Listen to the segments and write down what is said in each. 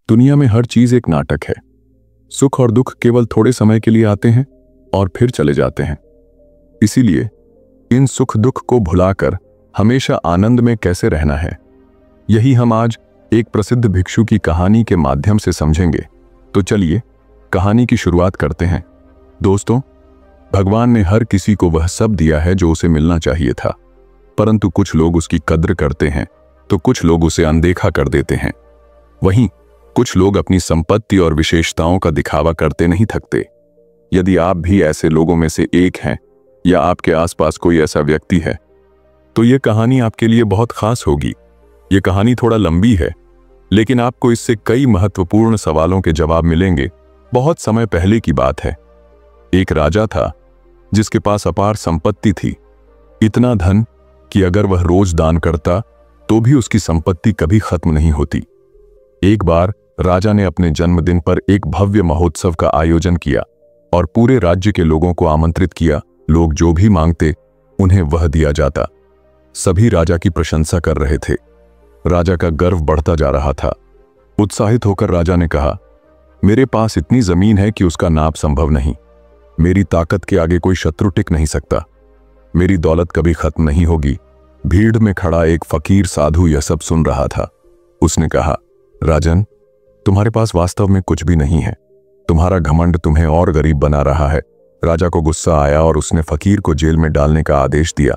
दुनिया में हर चीज एक नाटक है। सुख और दुख केवल थोड़े समय के लिए आते हैं और फिर चले जाते हैं। इसीलिए इन सुख दुख को भुलाकर हमेशा आनंद में कैसे रहना है, यही हम आज एक प्रसिद्ध भिक्षु की कहानी के माध्यम से समझेंगे। तो चलिए कहानी की शुरुआत करते हैं। दोस्तों, भगवान ने हर किसी को वह सब दिया है जो उसे मिलना चाहिए था, परंतु कुछ लोग उसकी कद्र करते हैं तो कुछ लोग उसे अनदेखा कर देते हैं। वहीं कुछ लोग अपनी संपत्ति और विशेषताओं का दिखावा करते नहीं थकते। यदि आप भी ऐसे लोगों में से एक हैं या आपके आसपास कोई ऐसा व्यक्ति है तो यह कहानी आपके लिए बहुत खास होगी। ये कहानी थोड़ा लंबी है, लेकिन आपको इससे कई महत्वपूर्ण सवालों के जवाब मिलेंगे। बहुत समय पहले की बात है। एक राजा था जिसके पास अपार संपत्ति थी, इतना धन कि अगर वह रोज दान करता तो भी उसकी संपत्ति कभी खत्म नहीं होती। एक बार राजा ने अपने जन्मदिन पर एक भव्य महोत्सव का आयोजन किया और पूरे राज्य के लोगों को आमंत्रित किया। लोग जो भी मांगते उन्हें वह दिया जाता। सभी राजा की प्रशंसा कर रहे थे। राजा का गर्व बढ़ता जा रहा था। उत्साहित होकर राजा ने कहा, मेरे पास इतनी जमीन है कि उसका नाप संभव नहीं। मेरी ताकत के आगे कोई शत्रु टिक नहीं सकता। मेरी दौलत कभी खत्म नहीं होगी। भीड़ में खड़ा एक फकीर साधु यह सब सुन रहा था। उसने कहा, राजन, तुम्हारे पास वास्तव में कुछ भी नहीं है। तुम्हारा घमंड तुम्हें और गरीब बना रहा है। राजा को गुस्सा आया और उसने फकीर को जेल में डालने का आदेश दिया।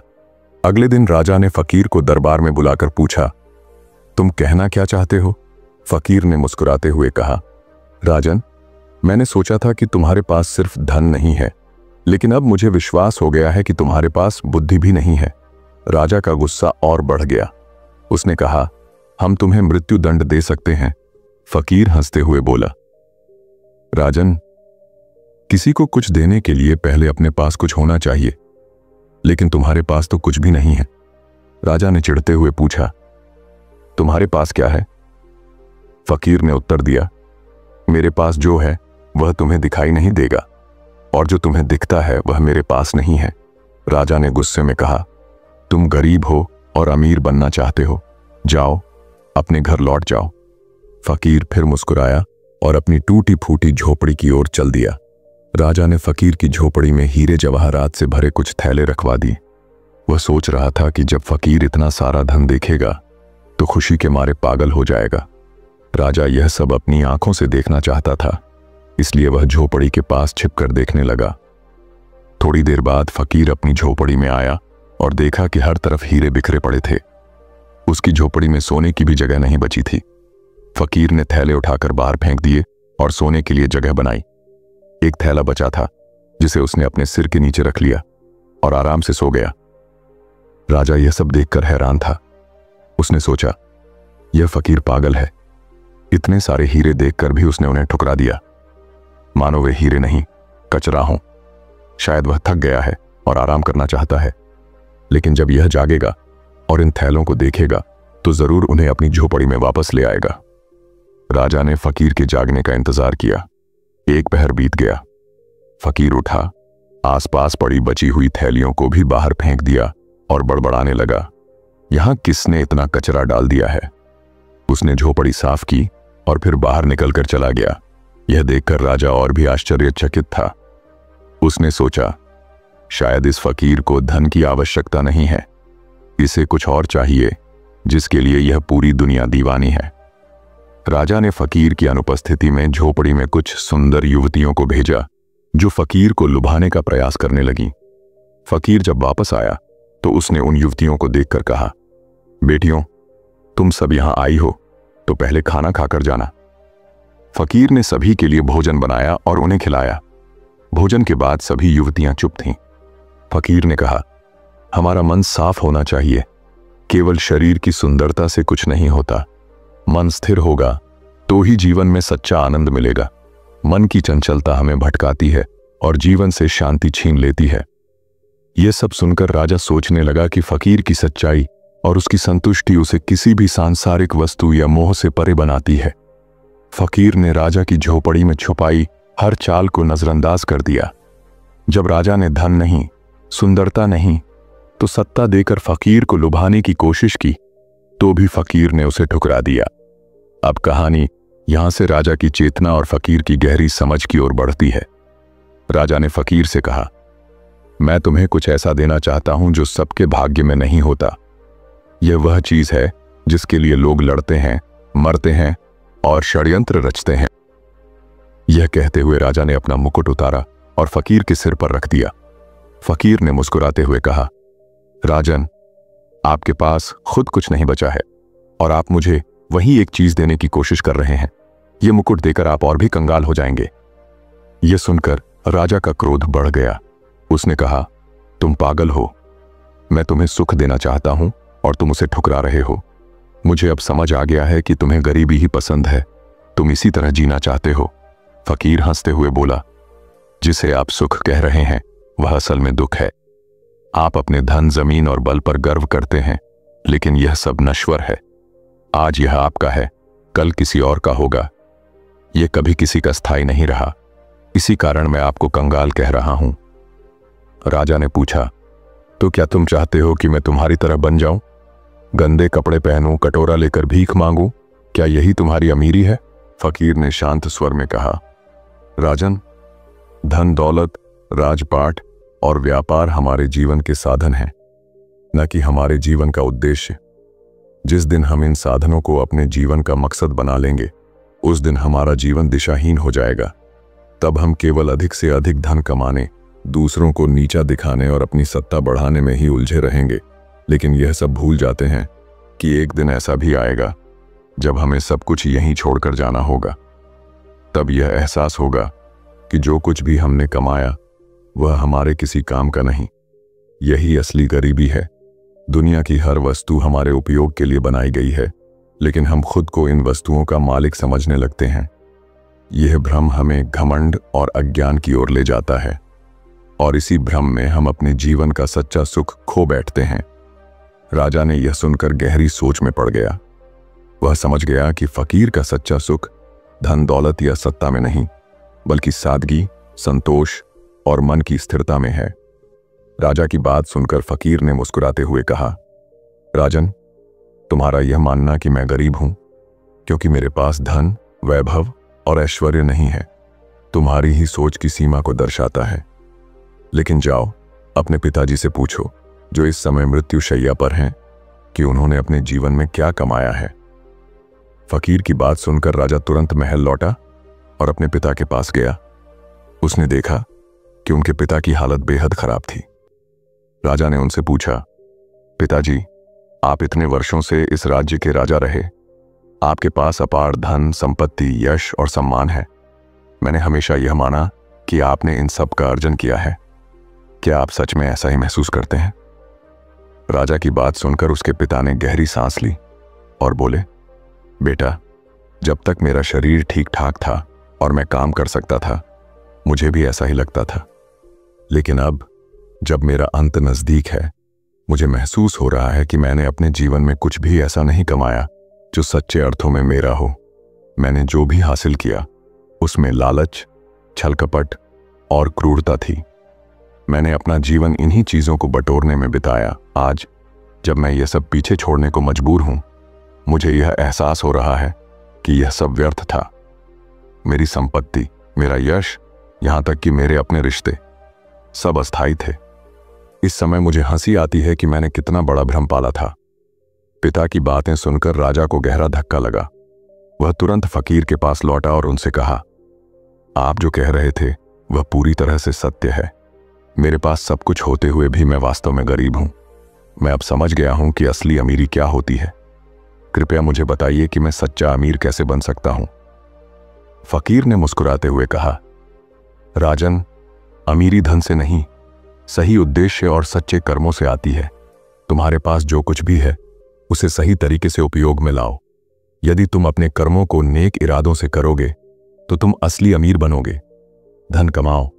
अगले दिन राजा ने फकीर को दरबार में बुलाकर पूछा, तुम कहना क्या चाहते हो? फकीर ने मुस्कुराते हुए कहा, राजन, मैंने सोचा था कि तुम्हारे पास सिर्फ धन नहीं है, लेकिन अब मुझे विश्वास हो गया है कि तुम्हारे पास बुद्धि भी नहीं है। राजा का गुस्सा और बढ़ गया। उसने कहा, हम तुम्हें मृत्यु दंड दे सकते हैं। फकीर हंसते हुए बोला, राजन, किसी को कुछ देने के लिए पहले अपने पास कुछ होना चाहिए, लेकिन तुम्हारे पास तो कुछ भी नहीं है। राजा ने चिढ़ते हुए पूछा, तुम्हारे पास क्या है? फकीर ने उत्तर दिया, मेरे पास जो है वह तुम्हें दिखाई नहीं देगा, और जो तुम्हें दिखता है वह मेरे पास नहीं है। राजा ने गुस्से में कहा, तुम गरीब हो और अमीर बनना चाहते हो। जाओ, अपने घर लौट जाओ। फकीर फिर मुस्कुराया और अपनी टूटी फूटी झोपड़ी की ओर चल दिया। राजा ने फकीर की झोपड़ी में हीरे जवाहरात से भरे कुछ थैले रखवा दिए। वह सोच रहा था कि जब फकीर इतना सारा धन देखेगा तो खुशी के मारे पागल हो जाएगा। राजा यह सब अपनी आंखों से देखना चाहता था, इसलिए वह झोपड़ी के पास छिपकर देखने लगा। थोड़ी देर बाद फकीर अपनी झोपड़ी में आया और देखा कि हर तरफ हीरे बिखरे पड़े थे। उसकी झोपड़ी में सोने की भी जगह नहीं बची थी। फकीर ने थैले उठाकर बाहर फेंक दिए और सोने के लिए जगह बनाई। एक थैला बचा था जिसे उसने अपने सिर के नीचे रख लिया और आराम से सो गया। राजा यह सब देखकर हैरान था। उसने सोचा, यह फकीर पागल है। इतने सारे हीरे देखकर भी उसने उन्हें ठुकरा दिया, मानो वे हीरे नहीं कचरा हों। शायद वह थक गया है और आराम करना चाहता है, लेकिन जब यह जागेगा और इन थैलों को देखेगा तो जरूर उन्हें अपनी झोपड़ी में वापस ले आएगा। राजा ने फकीर के जागने का इंतजार किया। एक पहर बीत गया। फकीर उठा, आसपास पड़ी बची हुई थैलियों को भी बाहर फेंक दिया और बड़बड़ाने लगा, यहां किसने इतना कचरा डाल दिया है? उसने झोपड़ी साफ की और फिर बाहर निकलकर चला गया। यह देखकर राजा और भी आश्चर्यचकित था। उसने सोचा, शायद इस फकीर को धन की आवश्यकता नहीं है। इसे कुछ और चाहिए जिसके लिए यह पूरी दुनिया दीवानी है। राजा ने फकीर की अनुपस्थिति में झोपड़ी में कुछ सुंदर युवतियों को भेजा जो फकीर को लुभाने का प्रयास करने लगीं। फकीर जब वापस आया तो उसने उन युवतियों को देखकर कहा, बेटियों, तुम सब यहां आई हो तो पहले खाना खाकर जाना। फकीर ने सभी के लिए भोजन बनाया और उन्हें खिलाया। भोजन के बाद सभी युवतियां चुप थीं। फकीर ने कहा, हमारा मन साफ होना चाहिए। केवल शरीर की सुंदरता से कुछ नहीं होता। मन स्थिर होगा तो ही जीवन में सच्चा आनंद मिलेगा। मन की चंचलता हमें भटकाती है और जीवन से शांति छीन लेती है। यह सब सुनकर राजा सोचने लगा कि फकीर की सच्चाई और उसकी संतुष्टि उसे किसी भी सांसारिक वस्तु या मोह से परे बनाती है। फकीर ने राजा की झोपड़ी में छुपाई हर चाल को नजरअंदाज कर दिया। जब राजा ने धन नहीं, सुंदरता नहीं तो सत्ता देकर फकीर को लुभाने की कोशिश की, तो भी फकीर ने उसे ठुकरा दिया। अब कहानी यहां से राजा की चेतना और फकीर की गहरी समझ की ओर बढ़ती है। राजा ने फकीर से कहा, मैं तुम्हें कुछ ऐसा देना चाहता हूं जो सबके भाग्य में नहीं होता। यह वह चीज है जिसके लिए लोग लड़ते हैं, मरते हैं और षड्यंत्र रचते हैं। यह कहते हुए राजा ने अपना मुकुट उतारा और फकीर के सिर पर रख दिया। फकीर ने मुस्कुराते हुए कहा, राजन, आपके पास खुद कुछ नहीं बचा है और आप मुझे वही एक चीज देने की कोशिश कर रहे हैं। यह मुकुट देकर आप और भी कंगाल हो जाएंगे। यह सुनकर राजा का क्रोध बढ़ गया। उसने कहा, तुम पागल हो। मैं तुम्हें सुख देना चाहता हूं और तुम उसे ठुकरा रहे हो। मुझे अब समझ आ गया है कि तुम्हें गरीबी ही पसंद है। तुम इसी तरह जीना चाहते हो। फकीर हंसते हुए बोला, जिसे आप सुख कह रहे हैं वह असल में दुख है। आप अपने धन, जमीन और बल पर गर्व करते हैं, लेकिन यह सब नश्वर है। आज यह आपका है, कल किसी और का होगा। यह कभी किसी का स्थायी नहीं रहा। इसी कारण मैं आपको कंगाल कह रहा हूं। राजा ने पूछा, तो क्या तुम चाहते हो कि मैं तुम्हारी तरह बन जाऊं? गंदे कपड़े पहनूं, कटोरा लेकर भीख मांगूं? क्या यही तुम्हारी अमीरी है? फकीर ने शांत स्वर में कहा, राजन, धन, दौलत, राजपाट और व्यापार हमारे जीवन के साधन हैं, न कि हमारे जीवन का उद्देश्य। जिस दिन हम इन साधनों को अपने जीवन का मकसद बना लेंगे, उस दिन हमारा जीवन दिशाहीन हो जाएगा। तब हम केवल अधिक से अधिक धन कमाने, दूसरों को नीचा दिखाने और अपनी सत्ता बढ़ाने में ही उलझे रहेंगे। लेकिन यह सब भूल जाते हैं कि एक दिन ऐसा भी आएगा जब हमें सब कुछ यहीं छोड़कर जाना होगा। तब यह एहसास होगा कि जो कुछ भी हमने कमाया वह हमारे किसी काम का नहीं। यही असली गरीबी है। दुनिया की हर वस्तु हमारे उपयोग के लिए बनाई गई है, लेकिन हम खुद को इन वस्तुओं का मालिक समझने लगते हैं। यह भ्रम हमें घमंड और अज्ञान की ओर ले जाता है और इसी भ्रम में हम अपने जीवन का सच्चा सुख खो बैठते हैं। राजा ने यह सुनकर गहरी सोच में पड़ गया। वह समझ गया कि फकीर का सच्चा सुख धन, दौलत या सत्ता में नहीं, बल्कि सादगी, संतोष और मन की स्थिरता में है। राजा की बात सुनकर फकीर ने मुस्कुराते हुए कहा, राजन, तुम्हारा यह मानना कि मैं गरीब हूं क्योंकि मेरे पास धन, वैभव और ऐश्वर्य नहीं है, तुम्हारी ही सोच की सीमा को दर्शाता है। लेकिन जाओ, अपने पिताजी से पूछो, जो इस समय मृत्युशैया पर हैं, कि उन्होंने अपने जीवन में क्या कमाया है। फकीर की बात सुनकर राजा तुरंत महल लौटा और अपने पिता के पास गया। उसने देखा कि उनके पिता की हालत बेहद खराब थी। राजा ने उनसे पूछा, पिताजी, आप इतने वर्षों से इस राज्य के राजा रहे, आपके पास अपार धन, संपत्ति, यश और सम्मान है। मैंने हमेशा यह माना कि आपने इन सब का अर्जन किया है। क्या आप सच में ऐसा ही महसूस करते हैं? राजा की बात सुनकर उसके पिता ने गहरी सांस ली और बोले, बेटा, जब तक मेरा शरीर ठीक ठाक था और मैं काम कर सकता था, मुझे भी ऐसा ही लगता था। लेकिन अब जब मेरा अंत नजदीक है, मुझे महसूस हो रहा है कि मैंने अपने जीवन में कुछ भी ऐसा नहीं कमाया जो सच्चे अर्थों में मेरा हो। मैंने जो भी हासिल किया उसमें लालच, छलकपट और क्रूरता थी। मैंने अपना जीवन इन्हीं चीजों को बटोरने में बिताया। आज जब मैं यह सब पीछे छोड़ने को मजबूर हूं, मुझे यह एहसास हो रहा है कि यह सब व्यर्थ था। मेरी संपत्ति, मेरा यश, यहां तक कि मेरे अपने रिश्ते सब अस्थायी थे। इस समय मुझे हंसी आती है कि मैंने कितना बड़ा भ्रम पाला था। पिता की बातें सुनकर राजा को गहरा धक्का लगा। वह तुरंत फकीर के पास लौटा और उनसे कहा, आप जो कह रहे थे वह पूरी तरह से सत्य है। मेरे पास सब कुछ होते हुए भी मैं वास्तव में गरीब हूं। मैं अब समझ गया हूं कि असली अमीरी क्या होती है। कृपया मुझे बताइए कि मैं सच्चा अमीर कैसे बन सकता हूं। फकीर ने मुस्कुराते हुए कहा, राजन, अमीरी धन से नहीं, सही उद्देश्य और सच्चे कर्मों से आती है। तुम्हारे पास जो कुछ भी है उसे सही तरीके से उपयोग में लाओ। यदि तुम अपने कर्मों को नेक इरादों से करोगे तो तुम असली अमीर बनोगे। धन कमाओ,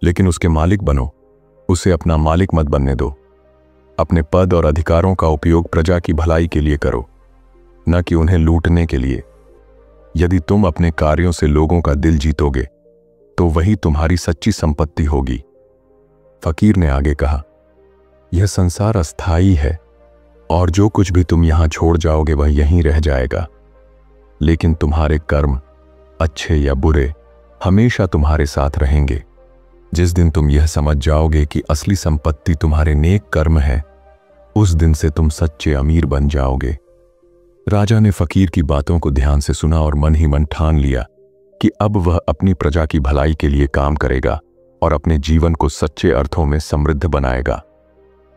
लेकिन उसके मालिक बनो, उसे अपना मालिक मत बनने दो। अपने पद और अधिकारों का उपयोग प्रजा की भलाई के लिए करो, न कि उन्हें लूटने के लिए। यदि तुम अपने कार्यों से लोगों का दिल जीतोगे तो वही तुम्हारी सच्ची संपत्ति होगी। फकीर ने आगे कहा, यह संसार अस्थायी है और जो कुछ भी तुम यहां छोड़ जाओगे वह यहीं रह जाएगा। लेकिन तुम्हारे कर्म अच्छे या बुरे, हमेशा तुम्हारे साथ रहेंगे। जिस दिन तुम यह समझ जाओगे कि असली संपत्ति तुम्हारे नेक कर्म है, उस दिन से तुम सच्चे अमीर बन जाओगे। राजा ने फकीर की बातों को ध्यान से सुना और मन ही मन ठान लिया कि अब वह अपनी प्रजा की भलाई के लिए काम करेगा और अपने जीवन को सच्चे अर्थों में समृद्ध बनाएगा।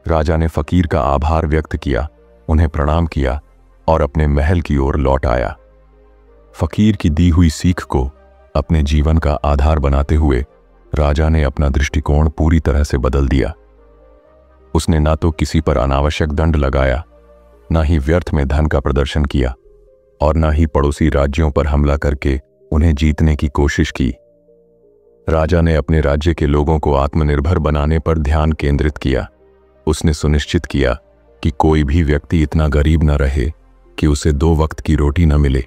राजा ने फकीर का आभार व्यक्त किया, उन्हें प्रणाम किया और अपने महल की ओर लौट आया। फकीर की दी हुई सीख को अपने जीवन का आधार बनाते हुए राजा ने अपना दृष्टिकोण पूरी तरह से बदल दिया। उसने ना तो किसी पर अनावश्यक दंड लगाया, ना ही व्यर्थ में धन का प्रदर्शन किया और ना ही पड़ोसी राज्यों पर हमला करके उन्हें जीतने की कोशिश की। राजा ने अपने राज्य के लोगों को आत्मनिर्भर बनाने पर ध्यान केंद्रित किया। उसने सुनिश्चित किया कि कोई भी व्यक्ति इतना गरीब न रहे कि उसे 2 वक्त की रोटी न मिले।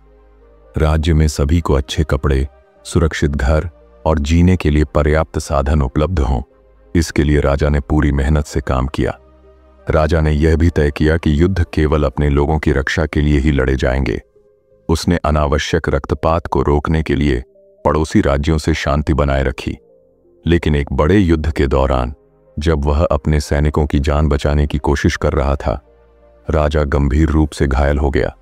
राज्य में सभी को अच्छे कपड़े, सुरक्षित घर और जीने के लिए पर्याप्त साधन उपलब्ध हों। इसके लिए राजा ने पूरी मेहनत से काम किया। राजा ने यह भी तय किया कि युद्ध केवल अपने लोगों की रक्षा के लिए ही लड़े जाएंगे। उसने अनावश्यक रक्तपात को रोकने के लिए पड़ोसी राज्यों से शांति बनाए रखी। लेकिन एक बड़े युद्ध के दौरान जब वह अपने सैनिकों की जान बचाने की कोशिश कर रहा था, राजा गंभीर रूप से घायल हो गया।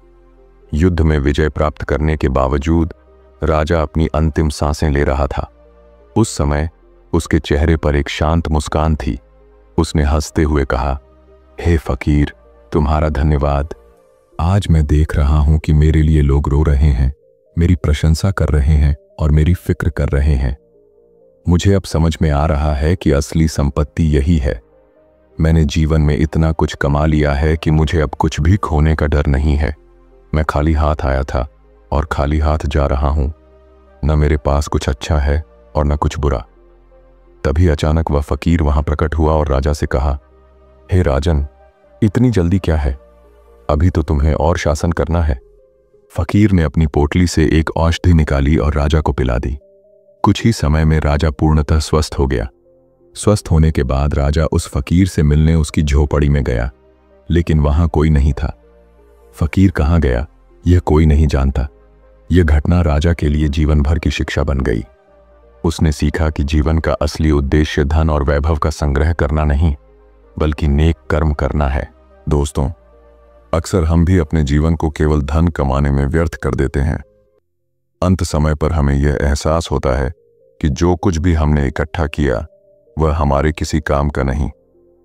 युद्ध में विजय प्राप्त करने के बावजूद राजा अपनी अंतिम सांसें ले रहा था। उस समय उसके चेहरे पर एक शांत मुस्कान थी। उसने हंसते हुए कहा, हे फकीर, तुम्हारा धन्यवाद। आज मैं देख रहा हूं कि मेरे लिए लोग रो रहे हैं, मेरी प्रशंसा कर रहे हैं और मेरी फिक्र कर रहे हैं। मुझे अब समझ में आ रहा है कि असली संपत्ति यही है। मैंने जीवन में इतना कुछ कमा लिया है कि मुझे अब कुछ भी खोने का डर नहीं है। मैं खाली हाथ आया था और खाली हाथ जा रहा हूं। न मेरे पास कुछ अच्छा है और न कुछ बुरा। तभी अचानक वह फकीर वहां प्रकट हुआ और राजा से कहा, हे राजन, इतनी जल्दी क्या है? अभी तो तुम्हें और शासन करना है। फकीर ने अपनी पोटली से एक औषधि निकाली और राजा को पिला दी। कुछ ही समय में राजा पूर्णतः स्वस्थ हो गया। स्वस्थ होने के बाद राजा उस फकीर से मिलने उसकी झोपड़ी में गया, लेकिन वहां कोई नहीं था। फकीर कहाँ गया, यह कोई नहीं जानता। यह घटना राजा के लिए जीवन भर की शिक्षा बन गई। उसने सीखा कि जीवन का असली उद्देश्य धन और वैभव का संग्रह करना नहीं, बल्कि नेक कर्म करना है। दोस्तों, अक्सर हम भी अपने जीवन को केवल धन कमाने में व्यर्थ कर देते हैं। अंत समय पर हमें यह एहसास होता है कि जो कुछ भी हमने इकट्ठा किया वह हमारे किसी काम का नहीं,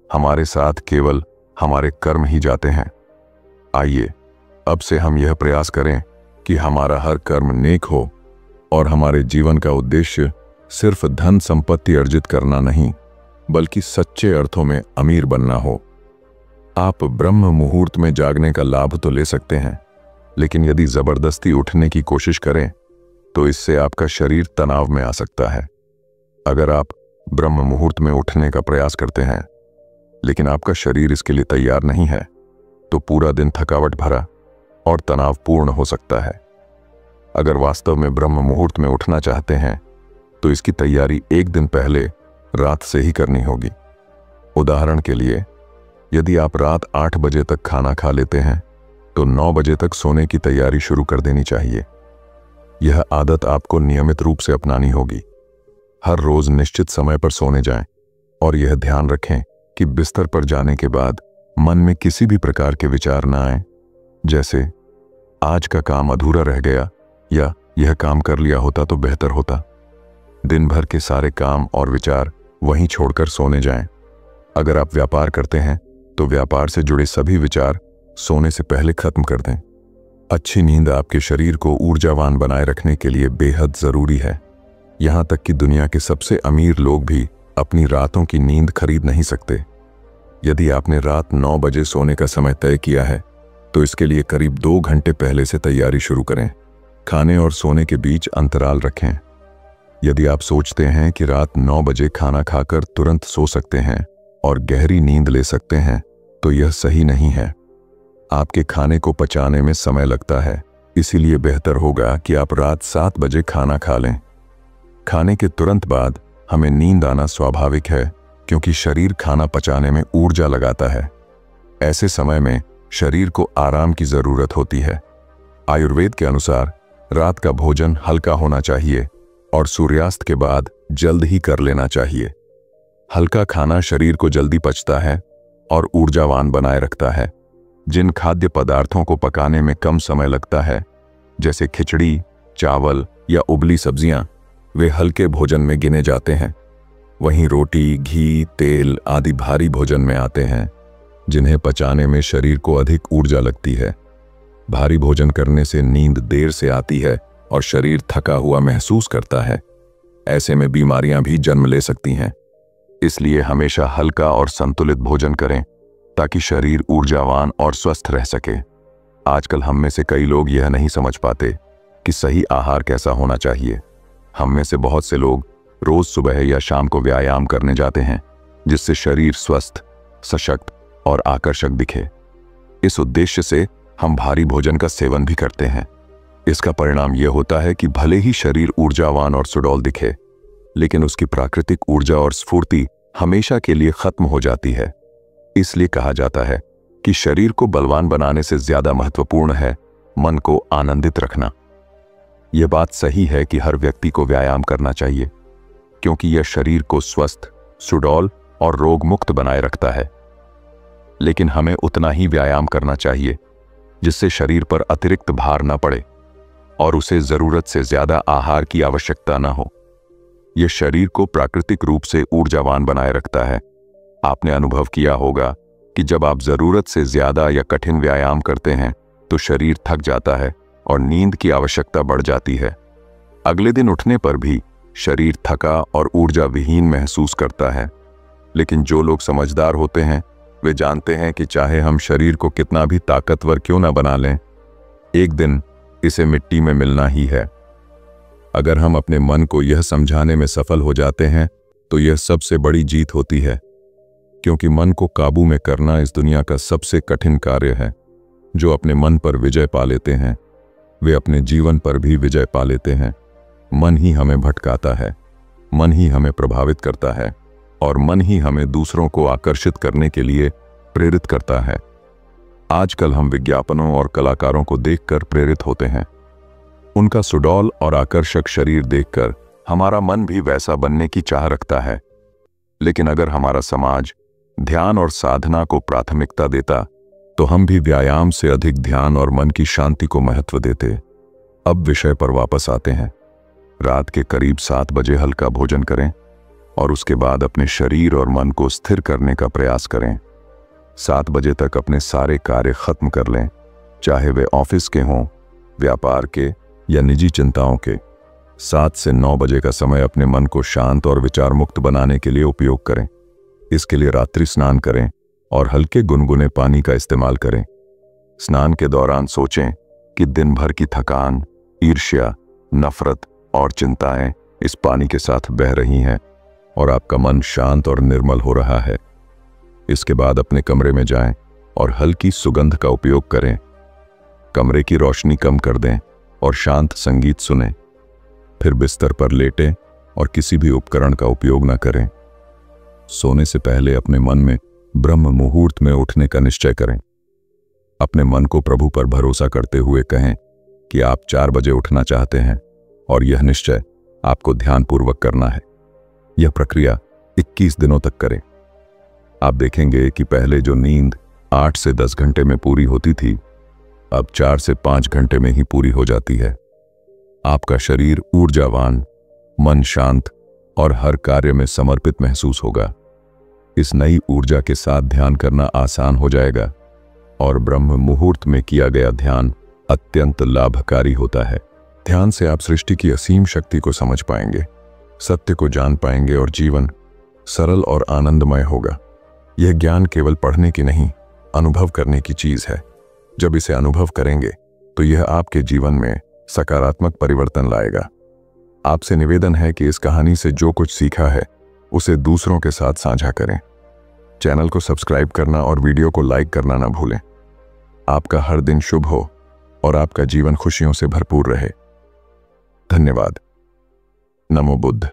हमारे साथ केवल हमारे कर्म ही जाते हैं। आइए अब से हम यह प्रयास करें कि हमारा हर कर्म नेक हो और हमारे जीवन का उद्देश्य सिर्फ धन संपत्ति अर्जित करना नहीं, बल्कि सच्चे अर्थों में अमीर बनना हो। आप ब्रह्म मुहूर्त में जागने का लाभ तो ले सकते हैं, लेकिन यदि जबरदस्ती उठने की कोशिश करें तो इससे आपका शरीर तनाव में आ सकता है। अगर आप ब्रह्म मुहूर्त में उठने का प्रयास करते हैं लेकिन आपका शरीर इसके लिए तैयार नहीं है, तो पूरा दिन थकावट भरा और तनावपूर्ण हो सकता है। अगर वास्तव में ब्रह्म मुहूर्त में उठना चाहते हैं तो इसकी तैयारी एक दिन पहले रात से ही करनी होगी। उदाहरण के लिए, यदि आप रात 8 बजे तक खाना खा लेते हैं तो 9 बजे तक सोने की तैयारी शुरू कर देनी चाहिए। यह आदत आपको नियमित रूप से अपनानी होगी। हर रोज निश्चित समय पर सोने जाएं और यह ध्यान रखें कि बिस्तर पर जाने के बाद मन में किसी भी प्रकार के विचार न आए, जैसे आज का काम अधूरा रह गया या यह काम कर लिया होता तो बेहतर होता। दिन भर के सारे काम और विचार वहीं छोड़कर सोने जाएं। अगर आप व्यापार करते हैं तो व्यापार से जुड़े सभी विचार सोने से पहले खत्म कर दें। अच्छी नींद आपके शरीर को ऊर्जावान बनाए रखने के लिए बेहद जरूरी है। यहां तक कि दुनिया के सबसे अमीर लोग भी अपनी रातों की नींद खरीद नहीं सकते। यदि आपने रात 9 बजे सोने का समय तय किया है तो इसके लिए करीब 2 घंटे पहले से तैयारी शुरू करें। खाने और सोने के बीच अंतराल रखें। यदि आप सोचते हैं कि रात 9 बजे खाना खाकर तुरंत सो सकते हैं और गहरी नींद ले सकते हैं, तो यह सही नहीं है। आपके खाने को पचाने में समय लगता है, इसीलिए बेहतर होगा कि आप रात 7 बजे खाना खा लें। खाने के तुरंत बाद हमें नींद आना स्वाभाविक है, क्योंकि शरीर खाना पचाने में ऊर्जा लगाता है। ऐसे समय में शरीर को आराम की जरूरत होती है। आयुर्वेद के अनुसार रात का भोजन हल्का होना चाहिए और सूर्यास्त के बाद जल्द ही कर लेना चाहिए। हल्का खाना शरीर को जल्दी पचता है और ऊर्जावान बनाए रखता है। जिन खाद्य पदार्थों को पकाने में कम समय लगता है, जैसे खिचड़ी, चावल या उबली सब्जियां, वे हल्के भोजन में गिने जाते हैं। वहीं रोटी, घी, तेल आदि भारी भोजन में आते हैं, जिन्हें पचाने में शरीर को अधिक ऊर्जा लगती है। भारी भोजन करने से नींद देर से आती है और शरीर थका हुआ महसूस करता है। ऐसे में बीमारियां भी जन्म ले सकती हैं। इसलिए हमेशा हल्का और संतुलित भोजन करें ताकि शरीर ऊर्जावान और स्वस्थ रह सके। आजकल हम में से कई लोग यह नहीं समझ पाते कि सही आहार कैसा होना चाहिए। हम में से बहुत से लोग रोज सुबह या शाम को व्यायाम करने जाते हैं, जिससे शरीर स्वस्थ, सशक्त और आकर्षक दिखे। इस उद्देश्य से हम भारी भोजन का सेवन भी करते हैं। इसका परिणाम यह होता है कि भले ही शरीर ऊर्जावान और सुडौल दिखे, लेकिन उसकी प्राकृतिक ऊर्जा और स्फूर्ति हमेशा के लिए खत्म हो जाती है। इसलिए कहा जाता है कि शरीर को बलवान बनाने से ज्यादा महत्वपूर्ण है मन को आनंदित रखना। यह बात सही है कि हर व्यक्ति को व्यायाम करना चाहिए, क्योंकि यह शरीर को स्वस्थ, सुडौल और रोग मुक्त बनाए रखता है। लेकिन हमें उतना ही व्यायाम करना चाहिए जिससे शरीर पर अतिरिक्त भार न पड़े और उसे जरूरत से ज्यादा आहार की आवश्यकता न हो। यह शरीर को प्राकृतिक रूप से ऊर्जावान बनाए रखता है। आपने अनुभव किया होगा कि जब आप जरूरत से ज्यादा या कठिन व्यायाम करते हैं तो शरीर थक जाता है और नींद की आवश्यकता बढ़ जाती है। अगले दिन उठने पर भी शरीर थका और ऊर्जा विहीन महसूस करता है। लेकिन जो लोग समझदार होते हैं वे जानते हैं कि चाहे हम शरीर को कितना भी ताकतवर क्यों ना बना लें, एक दिन इसे मिट्टी में मिलना ही है। अगर हम अपने मन को यह समझाने में सफल हो जाते हैं तो यह सबसे बड़ी जीत होती है, क्योंकि मन को काबू में करना इस दुनिया का सबसे कठिन कार्य है। जो अपने मन पर विजय पा लेते हैं वे अपने जीवन पर भी विजय पा लेते हैं। मन ही हमें भटकाता है, मन ही हमें प्रभावित करता है और मन ही हमें दूसरों को आकर्षित करने के लिए प्रेरित करता है। आजकल हम विज्ञापनों और कलाकारों को देखकर प्रेरित होते हैं। उनका सुडौल और आकर्षक शरीर देखकर हमारा मन भी वैसा बनने की चाह रखता है। लेकिन अगर हमारा समाज ध्यान और साधना को प्राथमिकता देता तो हम भी व्यायाम से अधिक ध्यान और मन की शांति को महत्व देते। अब विषय पर वापस आते हैं। रात के करीब 7 बजे हल्का भोजन करें और उसके बाद अपने शरीर और मन को स्थिर करने का प्रयास करें। 7 बजे तक अपने सारे कार्य खत्म कर लें, चाहे वे ऑफिस के हों, व्यापार के या निजी चिंताओं के। 7 से 9 बजे का समय अपने मन को शांत और विचार मुक्त बनाने के लिए उपयोग करें। इसके लिए रात्रि स्नान करें और हल्के गुनगुने पानी का इस्तेमाल करें। स्नान के दौरान सोचें कि दिन भर की थकान, ईर्ष्या, नफरत और चिंताएं इस पानी के साथ बह रही हैं और आपका मन शांत और निर्मल हो रहा है। इसके बाद अपने कमरे में जाएं और हल्की सुगंध का उपयोग करें। कमरे की रोशनी कम कर दें और शांत संगीत सुनें। फिर बिस्तर पर लेटें और किसी भी उपकरण का उपयोग न करें। सोने से पहले अपने मन में ब्रह्म मुहूर्त में उठने का निश्चय करें। अपने मन को प्रभु पर भरोसा करते हुए कहें कि आप 4 बजे उठना चाहते हैं और यह निश्चय आपको ध्यानपूर्वक करना है। यह प्रक्रिया 21 दिनों तक करें। आप देखेंगे कि पहले जो नींद 8 से 10 घंटे में पूरी होती थी, अब 4 से 5 घंटे में ही पूरी हो जाती है। आपका शरीर ऊर्जावान, मन शांत और हर कार्य में समर्पित महसूस होगा। इस नई ऊर्जा के साथ ध्यान करना आसान हो जाएगा और ब्रह्म मुहूर्त में किया गया ध्यान अत्यंत लाभकारी होता है। ध्यान से आप सृष्टि की असीम शक्ति को समझ पाएंगे, सत्य को जान पाएंगे और जीवन सरल और आनंदमय होगा। यह ज्ञान केवल पढ़ने की नहीं, अनुभव करने की चीज है। जब इसे अनुभव करेंगे तो यह आपके जीवन में सकारात्मक परिवर्तन लाएगा। आपसे निवेदन है कि इस कहानी से जो कुछ सीखा है उसे दूसरों के साथ साझा करें। चैनल को सब्सक्राइब करना और वीडियो को लाइक करना ना भूलें। आपका हर दिन शुभ हो और आपका जीवन खुशियों से भरपूर रहे। धन्यवाद। नमो बुद्ध।